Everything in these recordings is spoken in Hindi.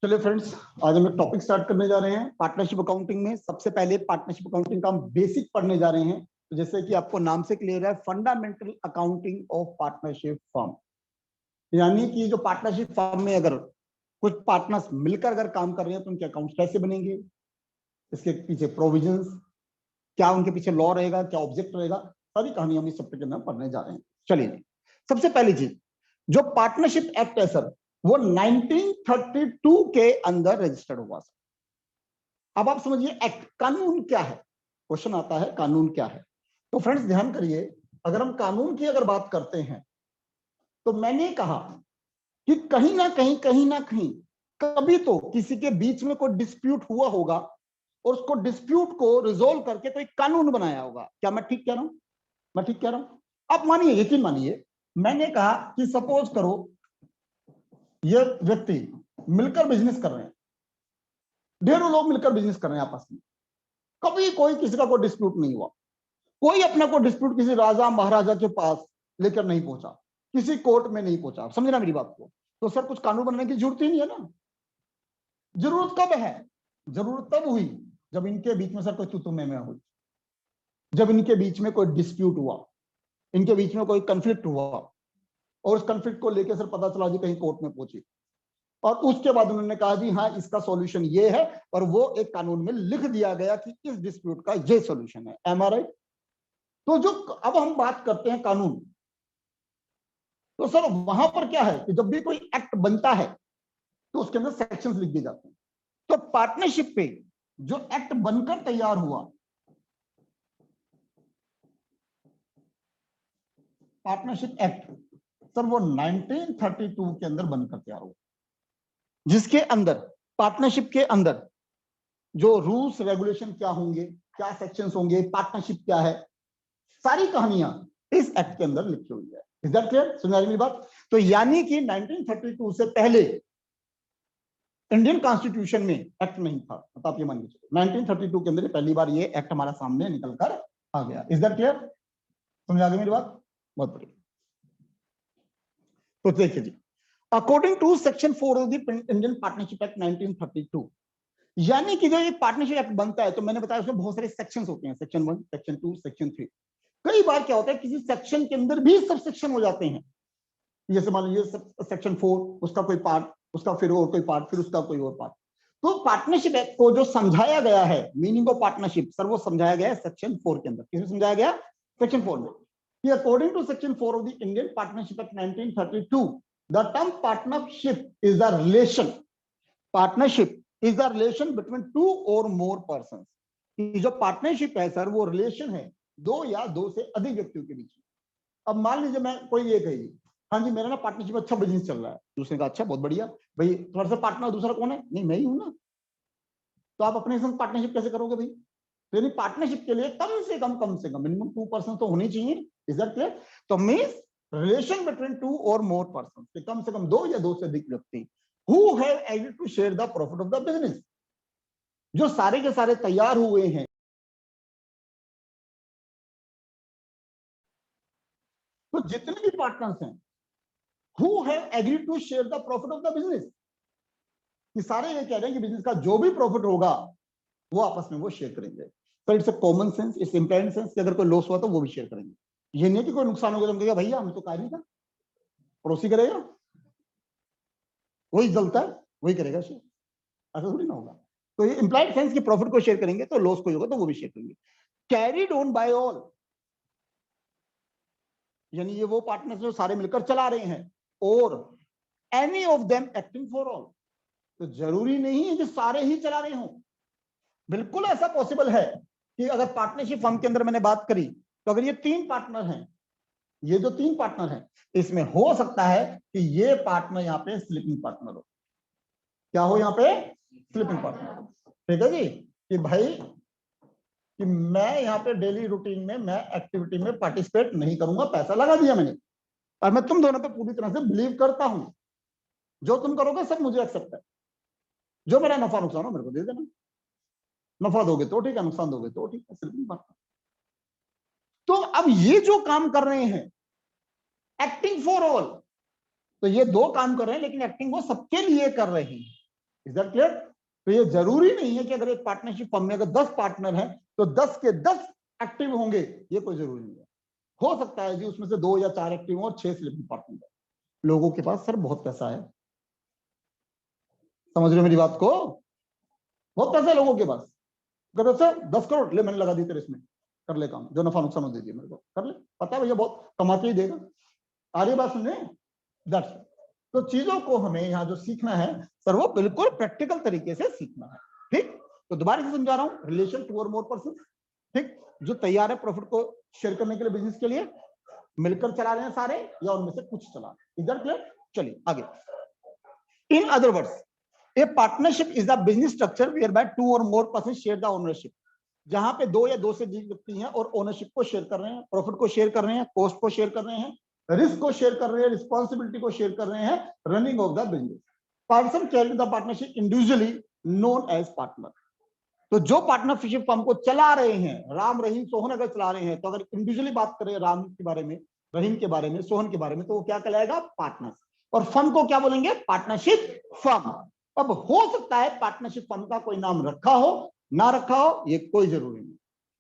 चलिए फ्रेंड्स, आज हम एक टॉपिक स्टार्ट करने जा रहे हैं पार्टनरशिप अकाउंटिंग में। सबसे पहले पार्टनरशिप अकाउंटिंग का हम बेसिक पढ़ने जा रहे हैं। तो जैसे कि आपको नाम से क्लियर है, fundamental accounting of partnership firm. यानी कि जो पार्टनरशिप फर्म में अगर कुछ पार्टनर्स मिलकर अगर काम कर रहे हैं तो उनके अकाउंट कैसे बनेंगे, इसके पीछे प्रोविजंस क्या, उनके पीछे लॉ रहेगा, क्या ऑब्जेक्ट रहेगा, सारी कहानी हम इस चैप्टर के अंदर पढ़ने जा रहे हैं। चलिए, सबसे पहली चीज, जो पार्टनरशिप एक्ट है सर, वो 1932 के अंदर रजिस्टर्ड हुआ सर। अब आप समझिए एक्ट, कानून क्या है। क्वेश्चन आता है कानून क्या है। तो फ्रेंड्स ध्यान करिए, अगर हम कानून की अगर बात करते हैं तो मैंने कहा कि कहीं ना कहीं कभी तो किसी के बीच में कोई डिस्प्यूट हुआ होगा और उसको डिस्प्यूट को रिजोल्व करके तो एक कानून बनाया होगा। क्या मैं ठीक कह रहा हूं? मैं ठीक कह रहा हूं? आप मानिए, यकीन मानिए, मैंने कहा कि सपोज करो ये व्यक्ति मिलकर बिजनेस कर रहे हैं, ढेरों लोग मिलकर बिजनेस कर रहे हैं आपस में, कभी कोई किसी का कोई डिस्प्यूट नहीं हुआ, कोई अपना कोई डिस्प्यूट किसी राजा महाराजा के पास लेकर नहीं पहुंचा, किसी कोर्ट में नहीं पहुंचा। समझना मेरी बात को। तो सर कुछ कानून बनाने की जरूरत ही नहीं है ना। जरूरत कब है? जरूरत तब हुई जब इनके बीच में सर कोई तू मैं हुई, जब इनके बीच में कोई डिस्प्यूट हुआ, इनके बीच में कोई कंफ्लिक्ट हुआ और उस कंफ्लिक्ट को लेकर सर पता चला जी कहीं कोर्ट में पहुंची, और उसके बाद उन्होंने कहा जी हाँ इसका सॉल्यूशन ये है, और वो एक कानून में लिख दिया गया कि इस डिस्प्यूट का ये सॉल्यूशन है। Am are right? तो जो अब हम बात करते हैं कानून, तो सर वहां पर क्या है कि जब भी कोई एक्ट बनता है तो उसके अंदर सेक्शंस लिख दिए जाते हैं। तो पार्टनरशिप पे जो एक्ट बनकर तैयार हुआ, पार्टनरशिप एक्ट सर, वो 1932 के अंदर बनकर तैयार हुआ, जिसके अंदर पार्टनरशिप के अंदर जो रूल्स रेगुलेशन क्या होंगे, क्या सेक्शंस होंगे, पार्टनरशिप क्या है, सारी कहानियां इस एक्ट के अंदर लिखी हुई है। Is that clear? समझ मेरी बात? तो यानी कि 1932 से पहले इंडियन कॉन्स्टिट्यूशन में एक्ट नहीं था। तो आप ये मान के चलो 1932 के अंदर पहली बार ये एक्ट हमारा सामने निकल कर आ गया। Is that clear? समझ आ गई मेरी बात? बहुत बढ़िया। तो देखिए जी, according to section 4 of the Indian partnership act 1932, यानी कि जो एक पार्टनरशिप एक्ट बनता है तो मैंने बताया उसमें बहुत सारे सेक्शंस होते हैं, सेक्शन 1, सेक्शन 2, सेक्शन 3। कई बार क्या होता है किसी सेक्शन के अंदर भी सब सेक्शन हो जाते हैं। जैसे मान लीजिए सेक्शन 4, उसका कोई पार्ट, उसका फिर और कोई पार्ट, फिर उसका कोई और पार्ट। तो पार्टनरशिप एक्ट को जो समझाया गया है, मीनिंग ऑफ पार्टनरशिप सर, वो समझाया गया है सेक्शन 4 के अंदर। किसमें समझाया गया? सेक्शन 4 में। कि according to section 4 of the Indian partnership act 1932, the term partnership is the relation, partnership is the relation between two और मोर पर्सन। जो पार्टनरशिप है सर, वो रिलेशन है दो या दो से अधिक व्यक्तियों के बीच में। अब मान लीजिए मैं कोई ये कही, हाँ जी मेरा ना पार्टनरशिप अच्छा बिजनेस चल रहा है, दूसरे का अच्छा, बहुत बढ़िया भाई, तुम्हारे साथ पार्टनर दूसरा कौन है? नहीं मैं ही हूं ना। तो आप अपने संग पार्टनरशिप कैसे करोगे भाई? तो यानी पार्टनरशिप के लिए कम से कम मिनिमम 2 पर्सन तो होनी चाहिए। Is that clear? तो मींस रिलेशन बिटवीन टू और मोर पर्सन, कम से कम दो या दो से अधिक व्यक्ति who have agreed to share the profit of the business, जो सारे के सारे तैयार हुए हैं। तो जितने भी पार्टनर्स हैं who have agreed to share the profit of the business, ये सारे ये कह रहे हैं कि बिजनेस का जो भी प्रॉफिट होगा वो आपस में वो शेयर करेंगे। तो it's a common sense, it's implied sense कि अगर कोई लॉस हुआ तो वो भी शेयर करेंगे। ये नहीं कि कोई नुकसान हो गया तो कहेगा भैया हमें तो कार्य नहीं था, पड़ोसी करेगा, वही जलता है वही करेगा शेयर, ऐसा थोड़ी ना होगा। तो ये इंप्लाइड सेंस की प्रॉफिट को शेयर करेंगे, तो लॉस कोई होगा तो वो भी शेयर करेंगे। कैरीड ऑन बाय ऑल, यानी ये वो पार्टनर्स जो सारे मिलकर चला रहे हैं, और any of them acting for all, तो जरूरी नहीं है कि सारे ही चला रहे हों। बिल्कुल ऐसा पॉसिबल है कि अगर पार्टनरशिप फर्म के अंदर मैंने बात करी, तो अगर ये 3 पार्टनर हैं, ये जो 3 पार्टनर हैं, इसमें हो सकता है कि ये पार्टनर यहाँ पे स्लीपिंग पार्टनर हो। क्या हो यहाँ पे? Sleeping partner. ठीक है जी, कि भाई कि मैं यहाँ पे डेली रूटीन में मैं एक्टिविटी में पार्टिसिपेट नहीं करूंगा, पैसा लगा दिया मैंने, और मैं तुम दोनों पे पूरी तरह से बिलीव करता हूं, जो तुम करोगे सब मुझे एक्सेप्ट है, जो मेरा नफा नुकसान हो मेरे को दे देना, नफा दोगे तो ठीक है, नुकसान दोगे तो ठीक है, स्लीपिंग पार्टनर। तो अब ये जो काम कर रहे हैं एक्टिंग फॉर ऑल, तो ये 2 काम कर रहे हैं लेकिन एक्टिंग वो सबके लिए कर रहे हैं। Is that clear? तो ये जरूरी नहीं है कि अगर एक पार्टनरशिप फर्म में अगर 10 पार्टनर हैं तो 10 के 10 एक्टिव होंगे, ये कोई जरूरी नहीं है। हो सकता है जी उसमें से 2 या 4 एक्टिव हो और 6 स्लीपिंग पार्टनर है। लोगों के पास सर बहुत पैसा है, समझ रहे हो मेरी बात को? बहुत पैसा है लोगों के पास। कहते सर 10 करोड़ ले, मैंने लगा दी तेरे इसमें, कर ले काम, जो नफा नुकसान हो दीजिए मेरे को, कर ले, पता है भैया बहुत कमा के ही देगा। आ रही बात सुनने? दैट्स। तो चीजों को हमें यहाँ जो सीखना है सर वो बिल्कुल प्रैक्टिकल तरीके से सीखना है। ठीक, तो दोबारा से समझा रहा हूँ, रिलेशन टू और मोर पर्सन। ठीक, जो तैयार है प्रॉफिट को शेयर करने के लिए बिजनेस के लिए, मिलकर चला रहे हैं सारे या उनमें से कुछ चला रहे हैं। इधर क्लियर? चलिए आगे। In other words, a partnership is the business structure where by 2 और more person share the ownership. जहां पे 2 या 2 से अधिक व्यक्ति हैं और ओनरशिप को शेयर कर रहे हैं, प्रॉफिट को शेयर कर रहे हैं, कॉस्ट को शेयर कर रहे हैं, रिस्क को शेयर कर रहे हैं, रिस्पॉन्सिबिलिटी को शेयर कर रहे हैं, running of the business. Person carrying the partnership individually known as partner. तो जो पार्टनरशिप फर्म को चला रहे हैं, राम रहीम सोहन अगर चला रहे हैं, तो अगर इंडिविजुअली बात करें राम के बारे में, रहीम के बारे में, सोहन के बारे में, तो वो क्या कहलाएगा? पार्टनर। और फर्म को क्या बोलेंगे? Partnership firm. अब हो सकता है पार्टनरशिप फर्म का कोई नाम रखा हो, ना रखा हो, ये कोई जरूरी नहीं।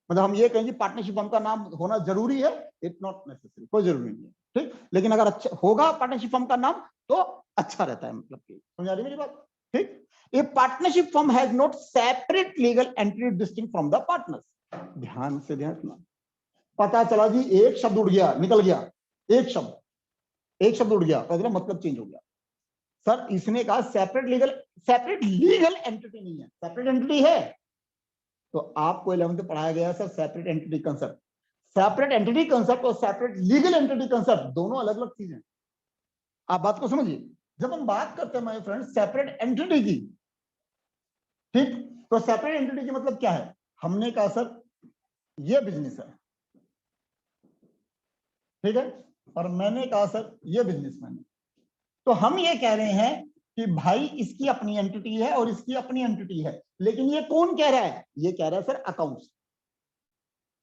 मतलब हम ये कहेंगे पार्टनरशिप फर्म का नाम होना जरूरी है, इट्स नॉट नेसेसरी, कोई जरूरी नहीं है। ठीक, लेकिन अगर अच्छा होगा पार्टनरशिप फर्म का नाम तो अच्छा रहता है, मतलब कि समझ आ रही मेरी बात? ठीक, ए partnership firm has not separate legal entity distinct from the partners. ध्यान से ध्यान सुना। पता चला जी एक शब्द उड़ गया, निकल गया, एक शब्द उड़ गया, तो मतलब चेंज हो गया। सर इसने कहा सेपरेट लीगल एंटिटी नहीं है, सेपरेट एंटिटी है। तो आपको 11th में पढ़ाया गया sir separate entity concept. Separate entity concept और सेपरेट लीगल एंटिटी कंसेप्ट दोनों अलग अलग चीजें। आप बात को समझिए। जब हम बात करते हैं माय फ्रेंड सेपरेट एंटिटी की, ठीक, तो सेपरेट एंटिटी की मतलब क्या है? हमने कहा सर ये बिजनेस है, ठीक है, और मैंने कहा सर ये बिजनेसमैन है। तो हम ये कह रहे हैं कि भाई इसकी अपनी एंटिटी है और इसकी अपनी एंटिटी है, लेकिन ये कौन कह रहा है? ये कह रहा है सर अकाउंट्स।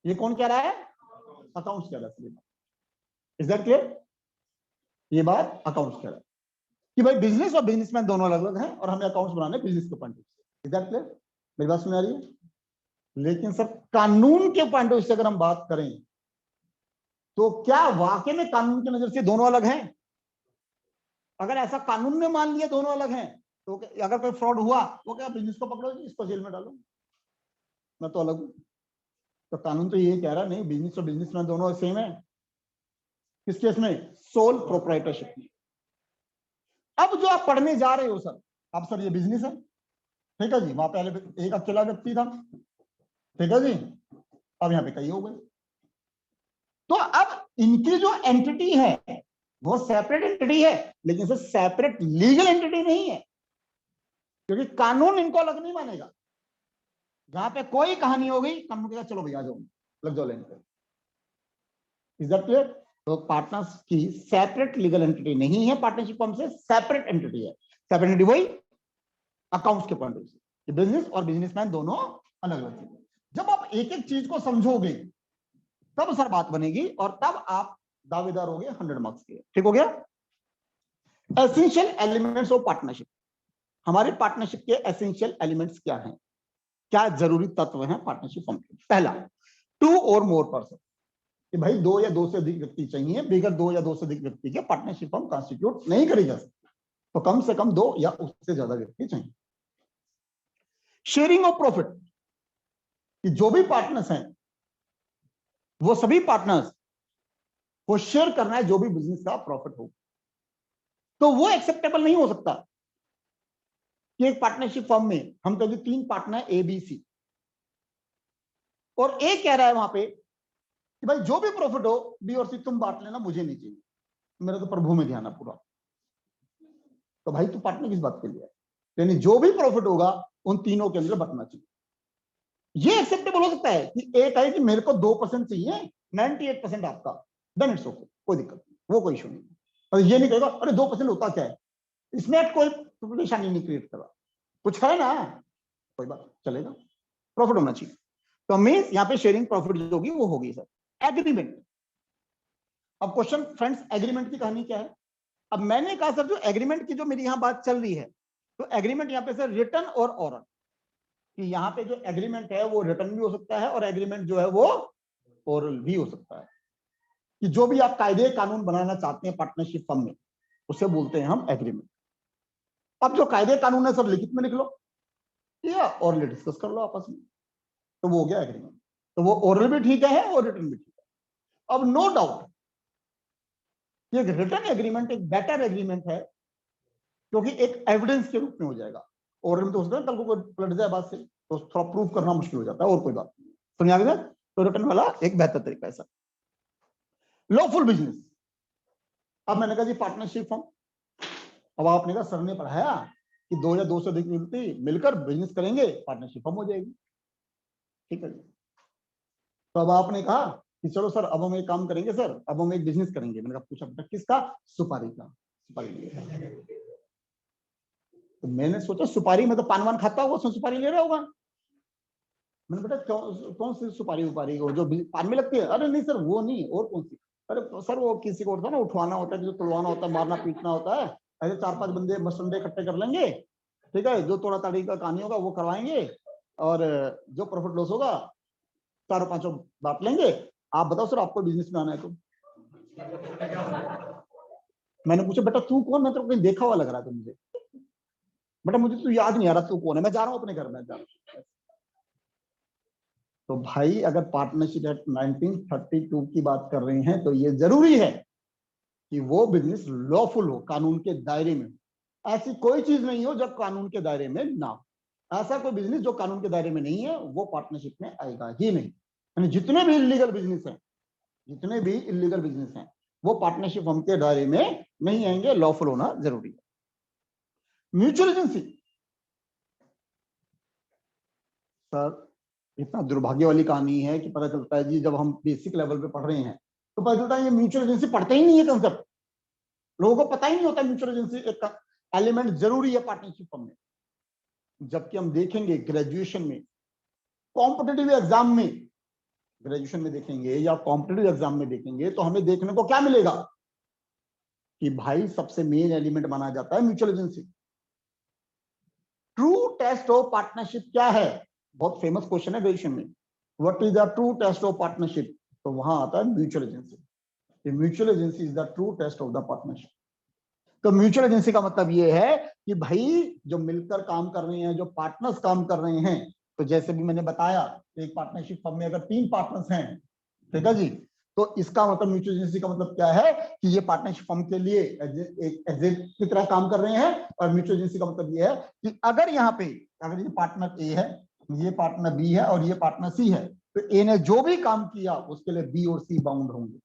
ये कौन कह रहा है? अकाउंट्स कह रहा है। Is that clear? ये बात अकाउंट्स कह रहा है कि भाई बिजनेस और बिजनेसमैन दोनों अलग अलग हैं और हमें अकाउंट्स बनाने बिजनेस के point of view. Is that clear? मेरी बात सुन आ रही है? लेकिन सर कानून के पॉइंट ऑफ व्यू से अगर हम बात करें तो क्या वाकई में कानून की नजर से दोनों अलग हैं? अगर ऐसा कानून ने मान लिया दोनों अलग हैं, तो अगर कोई फ्रॉड हुआ तो क्या बिजनेस को पकड़ो जी, इसको जेल में डालो, मैं तो अलग हूं। तो कानून तो ये कह रहा है नहीं, बिजनेस और बिजनेसमैन दोनों सेम है। किस केस में? सोल प्रोप्राइटरशिप में। अब जो आप पढ़ने जा रहे हो सर, अब सर ये बिजनेस है, ठीक है जी, वहां पहले एक अकेला व्यक्ति था, ठीक है जी, अब यहाँ पे कई हो गए। तो अब इनकी जो एंटिटी है वो सेपरेट एंटिटी है, लेकिन सर सेपरेट लीगल एंटिटी नहीं है, क्योंकि कानून इनको अलग नहीं मानेगा। जहां पे कोई कहानी हो गई, कानून कहेगा चलो भैया जाओ, लग जाओ लेने पे। Is that clear? तो पार्टनर्स की सेपरेट लीगल एंटिटी नहीं है, पार्टनरशिप फर्म से सेपरेट एंटिटी है। सेपरेट एंटिटी वही अकाउंट्स के पॉइंट ऑफ व्यू से, बिजनेस और बिजनेसमैन दोनों अलग अलग चीजें। जब आप एक एक चीज को समझोगे तब सर बात बनेगी और तब आप दावेदार होगे 100 मार्क्स के। ठीक हो गया? Essential elements of partnership. हमारे पार्टनरशिप के एसेंशियल एलिमेंट्स क्या हैं? क्या जरूरी तत्व हैं पार्टनरशिप फर्म के? पहला, 2 और मोर पर्सन, कि भाई 2 या 2 से अधिक व्यक्ति चाहिए, बगैर 2 या 2 से अधिक व्यक्ति के पार्टनरशिप फर्म कॉन्स्टिट्यूट नहीं करी जा सकती, तो कम से कम 2 या उससे ज्यादा व्यक्ति चाहिए। शेयरिंग ऑफ प्रॉफिट, कि जो भी पार्टनर्स हैं वो सभी पार्टनर्स को शेयर करना है जो भी बिजनेस का प्रॉफिट हो। तो वो एक्सेप्टेबल नहीं हो सकता कि एक पार्टनरशिप फर्म में हम कभी 3 पार्टनर ए बी सी और ए कह रहा है वहां पे कि भाई जो भी प्रॉफिट हो बी और सी तुम बांट लेना, मुझे नहीं चाहिए, मेरा तो प्रभु में ध्यान है पूरा। तो भाई तू पार्टनर किस बात के लिए है? यानी जो भी प्रॉफिट होगा उन तीनों के अंदर बंटना चाहिए। ये एक्सेप्टेबल हो सकता है कि ए कहे कि मेरे को 2% चाहिए, 98% आपका, देन इट्स ओके, कोई दिक्कत नहीं, वो कोई इशू नहीं। और ये नहीं कहेगा अरे 2% होता क्या है, इसमें कोई परेशानी नहीं क्रिएट कर रहा, कुछ है ना, कोई बात चलेगा, प्रॉफिट होना चाहिए। तो मींस यहाँ पे शेयरिंग प्रॉफिट जो होगी वो होगी सर। एग्रीमेंट। अब क्वेश्चन फ्रेंड्स, एग्रीमेंट की कहानी क्या है? अब मैंने कहा सर जो एग्रीमेंट की जो मेरी यहां बात चल रही है, तो एग्रीमेंट यहाँ पे सर रिटन और ओरल, कि यहाँ पे जो एग्रीमेंट है वो रिटन भी हो सकता है और एग्रीमेंट जो है वो ओरल भी हो सकता है, कि जो भी आप कायदे कानून बनाना चाहते हैं पार्टनरशिप फर्म में उसे बोलते हैं हम एग्रीमेंट। अब जो कायदे कानून है सब लिखित में लिख लो या ओरल डिस्कस कर लो आपस में, तो वो हो गया एग्रीमेंट। तो वो ओरल भी ठीक है और रिटन भी ठीक है। अब नो डाउट ये रिटन एग्रीमेंट एक बेटर एग्रीमेंट है, क्योंकि एक एविडेंस के रूप में हो जाएगा। ओरल में तो हो सकता है कल को कोई पलट जाए बात से, तो थोड़ा प्रूव करना मुश्किल हो जाता है, और कोई बात नहीं। समझ आ गया? तो रिटन वाला एक बेहतर तरीका है सर। लॉफुल बिजनेस, अब मैंने कहा जी पार्टनरशिप फर्म, अब आपने कहा सर ने पढ़ाया कि 2 या 2 से अधिक व्यक्ति मिलकर बिजनेस करेंगे, पार्टनरशिप फर्म हो जाएगी। ठीक है जी। तो अब आपने कहा कि चलो सर अब हम एक काम करेंगे सर, अब हम एक बिजनेस करेंगे। मैंने कहा पूछा बेटा किसका? सुपारी का। सुपारी लेगा। तो मैंने सोचा सुपारी में तो पान वान खाता होगा, उसमें सुपारी ले रहा होगा। मैंने बेटा कौन सी सुपारी उपारी हो जो पान में लगती है? अरे नहीं सर वो नहीं, और कौन सी? अरे सर वो किसी को होता है ना, उठवाना होता है, जो तोड़वाना होता है, मारना पीटना होता है, ऐसे 4-5 बंदे मसंडे इकट्ठे कर लेंगे, ठीक है, जो तोड़ा ताड़ी का कहानी होगा वो करवाएंगे, और जो प्रॉफिट लॉस होगा 4-5 बांट लेंगे। आप बताओ सर आपको बिजनेस में आना है तो? मैंने पूछा बेटा तू कौन? मैं तो कहीं देखा हुआ लग रहा था मुझे। बेटा मुझे तू याद नहीं आ रहा तू कौन है, मैं जा रहा हूँ अपने घर में जा रहा हूँ। तो भाई अगर पार्टनरशिप एक्ट 1932 की बात कर रहे हैं तो ये जरूरी है कि वो बिजनेस लॉफुल हो, कानून के दायरे में। ऐसी कोई चीज नहीं हो जो कानून के दायरे में ना हो। ऐसा कोई बिजनेस जो कानून के दायरे में नहीं है वो पार्टनरशिप में आएगा ही नहीं। यानी जितने भी इलीगल बिजनेस हैं, जितने भी इलीगल बिजनेस हैं वो पार्टनरशिप फर्म के दायरे में नहीं आएंगे, लॉफुल होना जरूरी है। म्यूचुअल एजेंसी, सर इतना दुर्भाग्य वाली कहानी है कि पता चलता है जी जब हम बेसिक लेवल पे पढ़ रहे हैं तो पता चलता है ये म्यूचुअल एजेंसी पढ़ते ही नहीं है कंसेप्ट। लोगों को पता ही नहीं होता म्यूचुअल एजेंसी एक एलिमेंट जरूरी है पार्टनरशिप फर्म में। जबकि हम देखेंगे ग्रेजुएशन में, कॉम्पिटेटिव एग्जाम में, ग्रेजुएशन में देखेंगे या कॉम्पिटेटिव एग्जाम में देखेंगे तो हमें देखने को क्या मिलेगा कि भाई सबसे मेन एलिमेंट माना जाता है mutual agency. True test of partnership क्या है? बहुत फेमस क्वेश्चन है ग्रेजुएशन में, what is the true test of partnership? तो वहां आता है mutual agency. Mutual agency is the true test of the partnership. तो म्यूचुअल एजेंसी का मतलब ये है कि भाई जो मिलकर काम कर रहे हैं, जो पार्टनर्स काम कर रहे हैं, तो जैसे भी मैंने बताया एक पार्टनरशिप फर्म में अगर 3 पार्टनर्स हैं, ठीक है जी, तो इसका मतलब म्यूचुअल एजेंसी का मतलब क्या है कि ये पार्टनरशिप फर्म के लिए एक एजेंट की तरह काम कर रहे हैं। और म्यूचुअल एजेंसी का मतलब ये है कि अगर यहाँ पे अगर ये पार्टनर ए है, ये पार्टनर बी है और ये पार्टनर सी है, तो ए ने जो भी काम किया उसके लिए बी और सी बाउंड होंगे।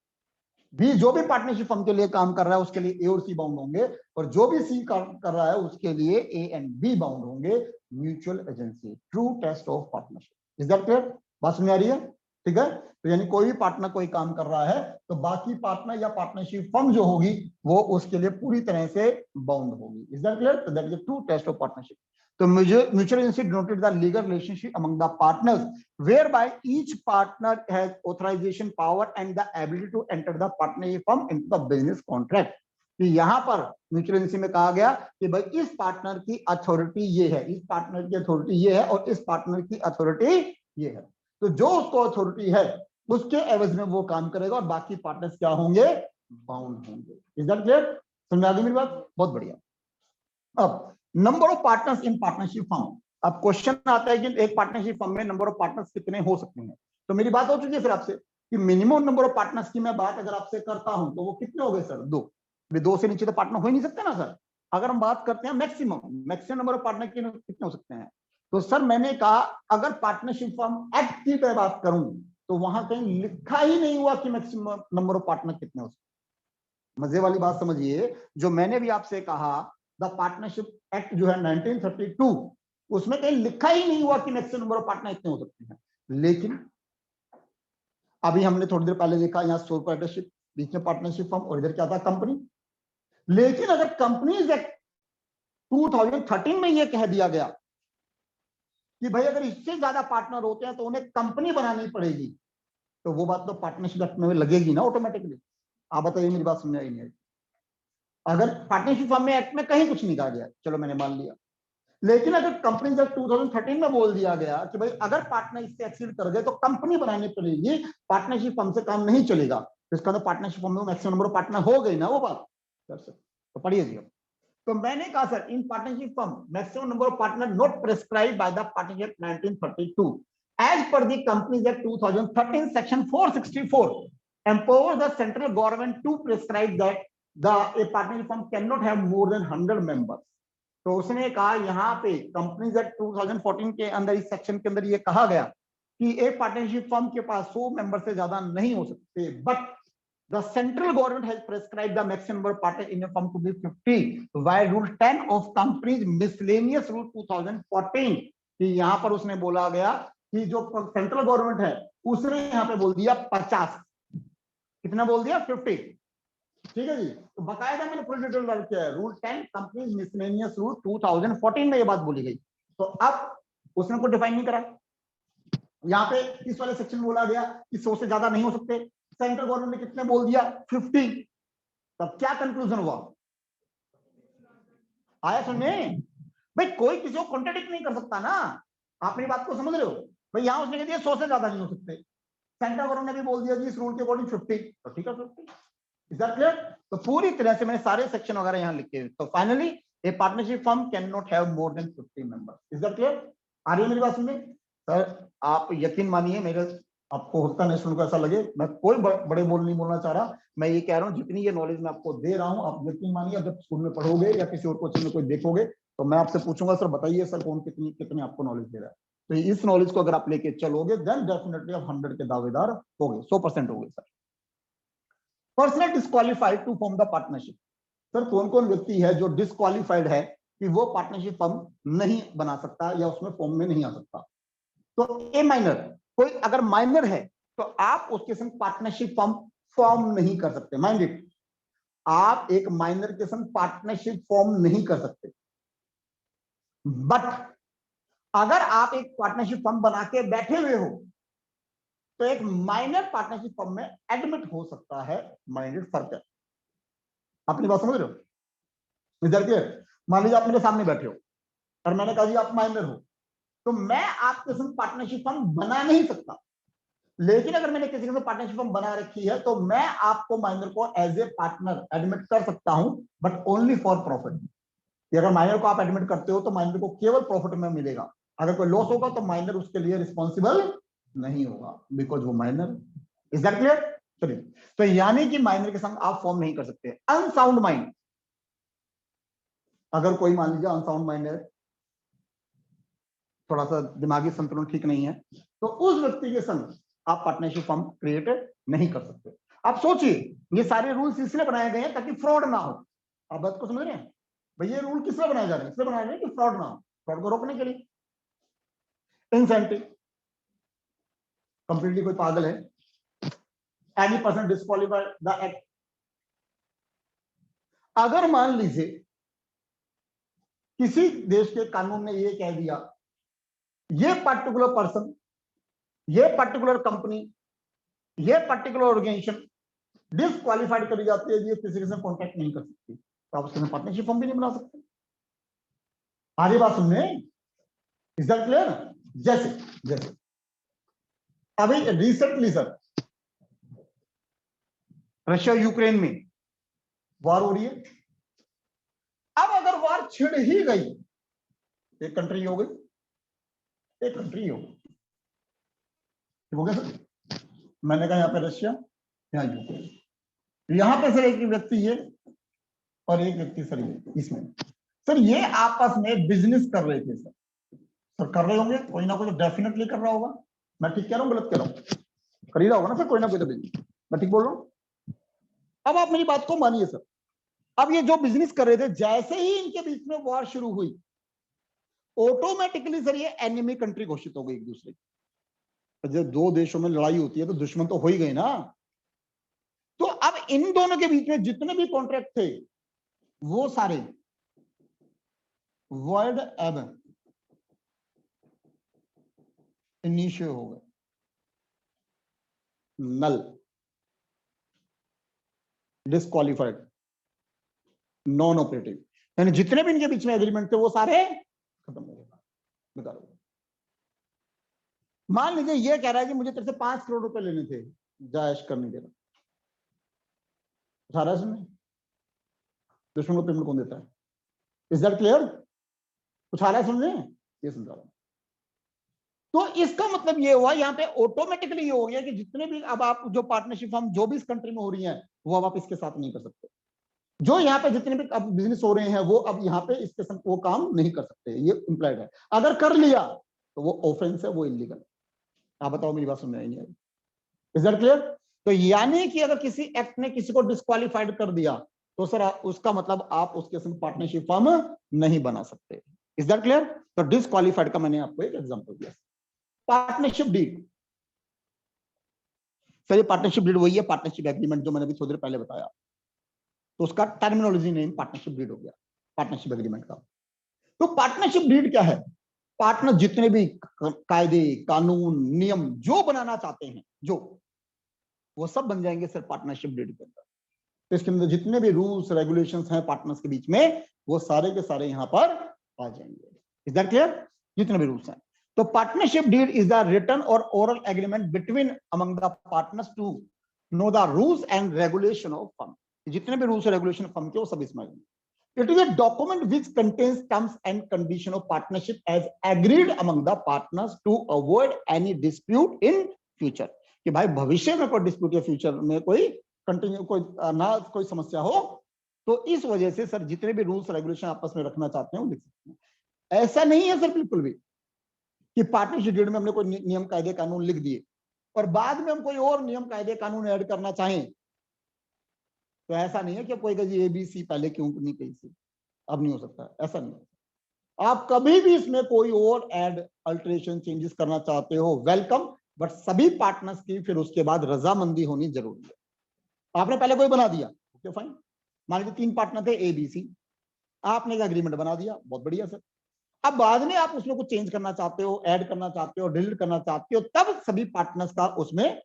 बी जो भी पार्टनरशिप फर्म के लिए काम कर रहा है उसके लिए ए और सी बाउंड होंगे, और जो भी सी काम कर रहा है उसके लिए ए एंड बी बाउंड होंगे। Mutual agency, true test of partnership. Is that clear? बात समझ आ रही है? ठीक है। तो यानी कोई भी पार्टनर कोई काम कर रहा है तो बाकी पार्टनर या पार्टनरशिप फर्म जो होगी वो उसके लिए पूरी तरह से बाउंड होगी। Is that clear? तो that is true test of partnership. तो mutual agency denoted the legal relationship among the partners whereby each partner has authorization power and the ability to enter the partnership firm into the business contract। कि यहाँ पर म्यूचुअल एजेंसी में कहा गया कि भाई इस पार्टनर की अथॉरिटी ये है, इस पार्टनर की अथॉरिटी ये है और इस पार्टनर की अथॉरिटी ये है। तो जो उसको अथॉरिटी है उसके एवज में वो काम करेगा और बाकी पार्टनर्स क्या होंगे? बाउंड होंगे। Is that clear? समझ आ गई मेरी बात? बहुत बढ़िया। अब number of partners in partnership firm. अब क्वेश्चन आता है कि एक पार्टनरशिप फर्म में नंबर ऑफ पार्टनर्स कितने हो सकते हैं? तो मेरी बात हो चुकी है फिर आपसे कि मिनिमम नंबर ऑफ पार्टनर्स की मैं बात अगर आपसे करता हूं तो वो कितने हो गए सर? 2। 2 से नीचे तो पार्टनर हो ही नहीं सकते ना सर। अगर हम बात करते हैं मैक्सिमम नंबर ऑफ पार्टनर कितने हो सकते हैं, तो सर मैंने कहा अगर पार्टनरशिप फर्म एक्ट की बात करूं तो वहां कहीं लिखा ही नहीं हुआ कि मैक्सिमम नंबर ऑफ पार्टनर कितने हो सकते हैं। मजे वाली बात समझिए, जो मैंने भी आपसे कहा द पार्टनरशिप एक्ट जो है 1932, उसमें कहीं लिखा ही नहीं हुआ कि मैक्सिमम नंबर ऑफ पार्टनर इतने हो सकते हैं। लेकिन अभी हमने थोड़ी देर पहले देखा यहाँ सोल पार्टनरशिप, बीच में पार्टनरशिप फर्म और इधर क्या था? कंपनी। लेकिन अगर कंपनीज एक्ट 2013 में यह कह दिया गया कि भाई अगर इससे ज्यादा पार्टनर होते हैं तो उन्हें कंपनी बनानी पड़ेगी, तो वो बात तो पार्टनरशिप एक्ट में लगेगी ना ऑटोमेटिकली। आप बताइए मेरी बात समझ आई नहीं आई? अगर पार्टनरशिप फर्म में एक्ट में कहीं कुछ नहीं कहा गया, चलो मैंने मान लिया, लेकिन अगर कंपनी जब 2013 में बोल दिया गया कि भाई अगर पार्टनर इससे एक्सीड कर गए तो कंपनी बनानी पड़ेगी, पार्टनरशिप फर्म से काम नहीं चलेगा, तो इसका तो पार्टनरशिप फर्म में मैक्सिमम नंबर ऑफ पार्टनर हो गई ना वो बात। तो पढ़िए जी। तो मैंने कहा sir in partnership firm maximum number of partner not prescribed by the partnership 1932 as per the companies act 2013 section 464 empower the central government to prescribe that the a partnership firm can not have more than 100 members. तो उसने कहा यहाँ पे कंपनीज एक्ट 2014 के अंदर इस सेक्शन के अंदर ये कहा गया कि एक पार्टनरशिप फर्म के पास 100 मेंबर से ज्यादा नहीं हो सकते, but the central government has prescribed the maximum number of partners in a firm to be 50 while rule 10 of companies miscellaneous rule 2014 कि यहाँ पर उसने बोला गया कि जो सेंट्रल गवर्नमेंट है उसने यहाँ पे बोल दिया 50, कितना बोल दिया 50, ठीक है जी। तो बकायदा मैंने फुल डिटेल डाल किया है, रूल 10 कंपनीज मिसलेनियस रूल 2014 में ये बात बोली गई। तो अब उसने को डिफाइन नहीं करा, यहाँ पे इस वाले सेक्शन बोला गया कि 100 से ज्यादा नहीं हो सकते, सेंट्रल गवर्नमेंट ने कितने बोल दिया 50। तब क्या कंक्लूजन हुआ, आया समझ में? भाई कोई किसी को कॉन्ट्रडिक्ट नहीं कर सकता ना, आप मेरी बात को समझ रहे हो? भाई यहां उसने कह दिया 100 से ज्यादा नहीं हो सकते, सेंट्रल गवर्नमेंट ने भी बोल दिया जी इस रूल के अकॉर्डिंग 50, तो ठीक है 50। Is that clear? तो पूरी तरह से मैंने सारे सेक्शन वगैरह यहां लिखे। तो finally a partnership firm can not have more than 50 members. Is that clear? आ रही है मेरी बात समझ में? सर आप यकीन मानिए, मेरे आपको होता नहीं सुनकर ऐसा लगे, मैं कोई बड़े बोल नहीं बोलना चाह रहा, मैं ये कह रहा हूँ जितनी ये नॉलेज मैं आपको दे रहा हूँ आप यकीन मानिए जब स्कूल में पढ़ोगे या किसी और कोचिंग में कोई देखोगे तो मैं आपसे पूछूंगा सर बताइए सर कौन कितनी कितनी आपको नॉलेज दे रहा है, तो इस नॉलेज को अगर आप लेके चलोगे देन डेफिनेटली आप 100 के दावेदार होगे, 100% होगे। Sir personal disqualified to form the partnership, sir कौन कौन व्यक्ति है जो डिस्क्वालीफाइड है कि वो पार्टनरशिप फर्म नहीं बना सकता या उसमें फॉर्म में नहीं आ सकता? तो ए माइनर, कोई अगर माइनर है तो आप उसके संग पार्टनरशिप फर्म फॉर्म नहीं कर सकते। माइंड इट, आप एक माइनर के संग पार्टनरशिप फॉर्म नहीं कर सकते, बट अगर आप एक पार्टनरशिप फर्म बना के बैठे हुए हो तो एक माइनर पार्टनरशिप फर्म में एडमिट हो सकता है। माइंडेड फर्क है, अपनी बात समझ रहे हो? इधर के मान लीजिए आप मेरे सामने बैठे हो और मैंने कहा जी आप माइनर हो, तो मैं आपके संग पार्टनरशिप फर्म बना नहीं सकता, लेकिन अगर मैंने किसी के साथ पार्टनरशिप फर्म बना रखी है तो मैं आपको माइनर को एज ए पार्टनर एडमिट कर सकता हूं, बट ओनली फॉर प्रॉफिट। अगर माइनर को आप एडमिट करते हो तो माइनर को केवल प्रॉफिट में मिलेगा, अगर कोई लॉस होगा तो माइनर उसके लिए रिस्पॉन्सिबल नहीं होगा, बिकॉज वो माइनर। Is that clear? चलिए, तो यानी कि माइनर के संग आप फॉर्म नहीं कर सकते। अनसाउंड माइंड, अगर कोई मान लीजिए अनसाउंड माइंड है, थोड़ा सा दिमागी संतुलन ठीक नहीं है, तो उस व्यक्ति के संग आप पार्टनरशिप फर्म क्रिएट नहीं कर सकते। आप सोचिए ये सारे रूल्स इसलिए बनाए गए हैं ताकि फ्रॉड ना हो। आप बात को समझ रहे हैं? भाई ये रूल किस लिए बनाए जा रहे हैं? इसलिए बनाए जा रहे हैं कि फ्रॉड ना हो, फ्रॉड को रोकने के लिए। इंसेंटिव, कंप्लीटली कोई पागल है, any person disqualified the act. अगर मान लीजिए किसी देश के कानून ने ये कह दिया ये पर्टिकुलर पर्सन, ये पर्टिकुलर कंपनी, ये पर्टिकुलर ऑर्गेनाइजेशन डिस्क्वालीफाइड करी जाती है, ये किसी के साथ कॉन्टैक्ट नहीं कर सकती, तो आप उसके साथ पार्टनरशिप फॉर्म भी नहीं बना सकते। आगे बात सुनने, इज दैट क्लियर? जैसे जैसे अभी रिसेंटली सर रशिया यूक्रेन में वॉर हो रही है। अब अगर वॉर छिड़ ही गई, एक कंट्री हो गई, एक कंट्री हो गई, ठीक हो गया सर? मैंने कहा यहाँ पे रशिया, यहाँ यूक्रेन, यहाँ पे सर एक व्यक्ति ये और एक व्यक्ति सर ये, इसमें सर ये आपस में बिजनेस कर रहे थे। सर कर रहे होंगे, कोई ना कोई तो डेफिनेटली कर रहा होगा। मैं ठीक कह रहा हूँ गलत कह रहा हूँ? कर ही रहा होगा ना सर, कोई ना कोई तो बिजनेस। मैं ठीक बोल रहा हूँ? अब आप मेरी बात को मानिए सर, अब ये जो बिजनेस कर रहे थे जैसे ही इनके बीच में वॉर शुरू हुई ऑटोमेटिकली सर ये एनिमी कंट्री घोषित हो गई एक दूसरे की। जब दो देशों में लड़ाई होती है तो दुश्मन तो हो ही गए ना। तो अब इन दोनों के बीच में जितने भी कॉन्ट्रैक्ट थे वो सारे वर्ल्ड एब इनिशियो हो गए, नल, डिस्क्वालीफाइड, नॉन ऑपरेटिव, यानी जितने भी इनके बीच में एग्रीमेंट थे वो सारे खत्म हो गया, बेकार हो गया। मान लीजिए ये कह रहा है कि मुझे तेरे से 5 करोड़ रुपए लेने थे, जायश करने दे रहा, 18 में दुश्मन को पेमेंट कौन देता है? Is that clear? कुछ आ रहा है समझे? ये समझा रहा हूं। तो इसका मतलब ये हुआ यहाँ पे ऑटोमेटिकली ये हो गया कि जितने भी अब आप जो पार्टनरशिप फर्म जो भी इस कंट्री में हो रही है वो अब आप इसके साथ नहीं कर सकते। जो यहाँ पे जितने भी अब बिजनेस हो रहे हैं वो अब यहाँ पे इसके साथ वो काम नहीं कर सकते, ये इंप्लाइड है। अगर कर लिया तो वो ऑफेंस है, वो इलीगल। आप बताओ, मेरी बात समझ में आई नहीं आई? Is that clear? तो यानी कि अगर किसी एक्ट ने किसी को डिस्क्वालीफाइड कर दिया तो सर उसका मतलब आप उसके साथ पार्टनरशिप फर्म नहीं बना सकते। Is that clear? तो डिस्क्वालीफाइड का मैंने आपको एक एग्जांपल दिया। पार्टनरशिप डीड, सर ये पार्टनरशिप डीड वही है पार्टनरशिप एग्रीमेंट जो मैंने अभी थोड़ी देर पहले बताया, तो उसका टर्मिनोलॉजी नेम पार्टनरशिप डीड हो गया, पार्टनरशिप एग्रीमेंट का। तो पार्टनरशिप डीड क्या है? पार्टनर जितने भी कायदे कानून नियम जो बनाना चाहते हैं जो, वो सब बन जाएंगे सर पार्टनरशिप डीड के अंदर। तो इसके अंदर जितने भी रूल्स रेगुलेशंस हैं पार्टनर्स के बीच में वो सारे के सारे यहां पर आ जाएंगे। Is that clear? जितने भी रूल्स हैं। तो partnership deed is the written or oral agreement between among the partners to know the rules and regulation of firm. जितने भी रूल्स और रेगुलेशन फर्म के वो सब इसमें आएंगे। It is a document which contains terms and condition of partnership as agreed among the partners to avoid any dispute in future। कि भाई भविष्य में कोई डिस्प्यूट या फ्यूचर में कोई कंटिन्यू कोई ना कोई समस्या हो, तो इस वजह से सर जितने भी रूल्स रेगुलेशन आपस में रखना चाहते हैं वो लिख सकते हैं। ऐसा नहीं है सर बिल्कुल भी कि पार्टनरशिप डीड में हमने कोई नियम कायदे कानून लिख दिए और बाद में हम कोई और नियम कायदे कानून ऐड करना चाहें, तो ऐसा नहीं है कि कोई कही ABC पहले क्यों नहीं कही थी, अब नहीं हो सकता, ऐसा नहीं है। आप कभी भी इसमें कोई और ऐड अल्टरेशन चेंजेस करना चाहते हो, वेलकम, बट सभी पार्टनर्स की फिर उसके बाद रजामंदी होनी जरूरी है। आपने पहले कोई बना दिया, ओके फाइन, मान लीजिए 3 पार्टनर थे ABC, आपने एक एग्रीमेंट बना दिया, बहुत बढ़िया सर। अब बाद में आप उसमें कुछ चेंज करना चाहते हो, ऐड करना चाहते हो, डिलीट करना चाहते हो, तब सभी पार्टनर्स का उसमें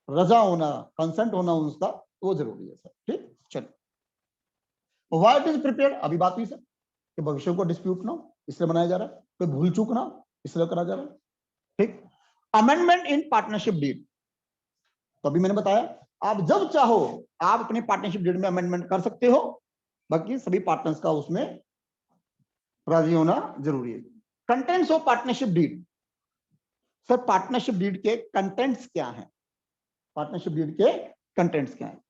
रजा होना, कंसेंट होना उसका, वो जरूरी है सर। ठीक, चलो व्हाट इज प्रिपेयर्ड, अभी बात हुई सर कि भविष्य को डिस्प्यूट ना हो इसलिए बनाया जा रहा है, कोई भूल चूक ना हो इसलिए करा जा रहा है। ठीक, अमेंडमेंट इन पार्टनरशिप डीड, तो अभी मैंने बताया आप जब चाहो आप अपने पार्टनरशिप डीड में अमेंडमेंट कर सकते हो, बाकी सभी पार्टनर्स का उसमें राजी होना जरूरी है। Contents of partnership deed, sir partnership deed के कंटेंट्स क्या हैं? पार्टनरशिप डीड के कंटेंट्स क्या हैं?